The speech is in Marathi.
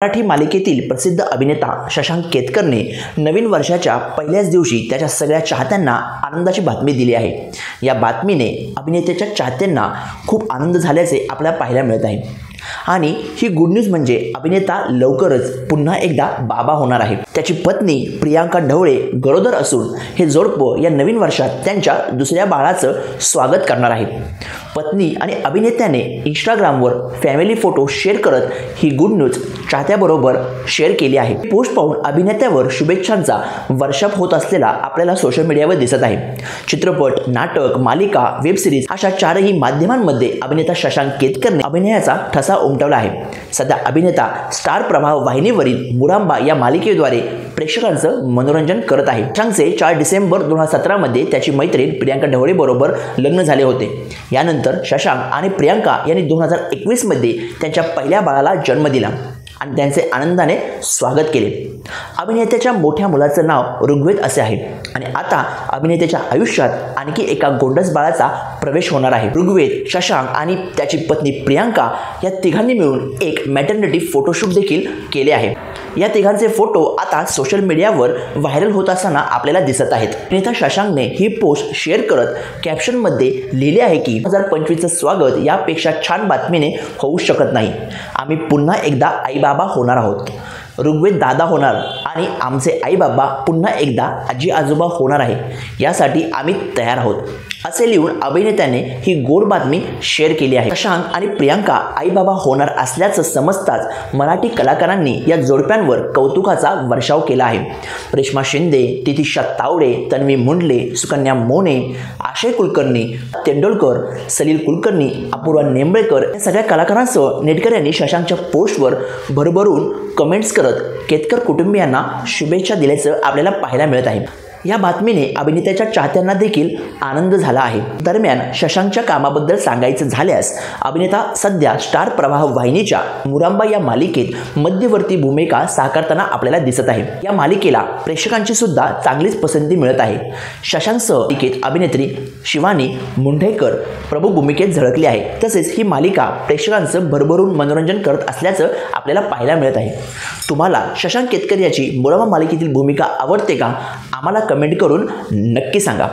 मराठी मालिकेतील प्रसिद्ध अभिनेता शशांक केतकरने नवीन वर्षाच्या पहिल्याच दिवशी त्याच्या सगळ्या चाहत्यांना आनंदाची बातमी दिली आहे। या बातमीने अभिनेत्याच्या चाहत्यांना खूप आनंद झाल्याचे आपल्याला पाहायला मिळत आहे आणि ही गुड न्यूज म्हणजे अभिनेता लवकरच पुन्हा एकदा बाबा होणार आहे। त्याची पत्नी प्रियांका ढवळे गरोदर असून हे जोडपं या नवीन वर्षात त्यांच्या दुसऱ्या बाळाचं स्वागत करणार आहे। पत्नी आणि अभिनेत्याने इंस्टाग्रामवर फॅमिली फोटो शेअर करत ही गुड न्यूज चाहत्याबरोबर शेअर केली आहे। पोस्ट पाहून अभिनेत्यावर शुभेच्छांचा वर्षाप होत असलेला आपल्याला सोशल मीडियावर दिसत आहे। चित्रपट, नाटक, मालिका, वेब सिरीज अशा चारही माध्यमांमध्ये अभिनेता शशांक केतकरने अभिनयाचा ठसा उमटवला आहे। सध्या अभिनेता स्टार प्रभाव वाहिनीवरील मुरांबा या मालिकेद्वारे प्रेक्षकांचं मनोरंजन करत आहे। शशांकचे 4 डिसेंबर 2017 मध्ये त्याची मैत्रीण प्रियांका ढवळे बरोबर लग्न झाले होते। यानंतर शशांक आणि प्रियांका यांनी 2021 मध्ये त्यांच्या पहिल्या बाळाला जन्म दिला आणि त्यांचे आनंदाने स्वागत केले। अभिनेत्याच्या मोठ्या मुलाचं नाव ऋग्वेद असे आहे आणि आता अभिनेत्याच्या आयुष्यात आणखी एका गोंडस बाळाचा प्रवेश होणार आहे। ऋग्वेद, शशांक आणि त्याची पत्नी प्रियांका या तिघांनी मिळून एक मॅटर्निटी फोटोशूट देखील केले आहे। या तिघांचे फोटो आता सोशल मीडियावर व्हायरल होत असताना आपल्याला दिसत आहेत। अभिनेता शशांकने ही पोस्ट शेअर करत कॅप्शनमध्ये लिहिले आहे की 2025चं स्वागत यापेक्षा छान बातमीने होऊ शकत नाही। आम्ही पुन्हा एकदा आई बाबा होणार आहोत। ऋग्वेद दादा होणार आणि आमचे आई बाबा पुन्हा एकदा आजी आजोबा होणार आहे, यासाठी आम्ही तयार आहोत असे लिहून अभिनेत्याने ही गोड बातमी शेअर केली आहे। शशांक आणि प्रियांका आई बाबा होणार असल्याचं समजताच मराठी कलाकारांनी या जोडप्यांवर कौतुकाचा वर्षाव केला आहे। रेश्मा शिंदे, तितिक्षा तावडे, तन्वी मुंडले, सुकन्या मोने, आशय कुलकर्णी, तेंडुलकर, सलील कुलकर्णी, अपूर्वा नेंबळकर या सगळ्या कलाकारांसह नेटकऱ्यांनी शशांकच्या पोस्टवर भरभरून कमेंट्स करत केतकर कुटुंबियांना शुभेच्छा दिल्याचं आपल्याला पाहायला मिळत आहे। या बातमीने अभिनेत्याच्या चाहत्यांना देखील आनंद झाला आहे। दरम्यान शशांकच्या कामाबद्दल सांगायचं झाल्यास अभिनेता सध्या स्टार प्रवाह वाहिनीच्या मुरांबा या मालिकेत मध्यवर्ती भूमिका साकारताना आपल्याला दिसत आहे। या मालिकेला प्रेक्षकांची सुद्धा चांगलीच पसंती मिळत आहे। शशांकसह मालिकेत अभिनेत्री शिवानी मुंढेकर प्रमुख भूमिकेत झळकली आहे। तसेच ही मालिका प्रेक्षकांचं भरभरून मनोरंजन करत असल्याचं आपल्याला पाहायला मिळत आहे। तुम्हाला शशांक केतकर याची मुरांबा मालिकेतील भूमिका आवडते का? आम्हाला कमेंट करून नक्की सांगा।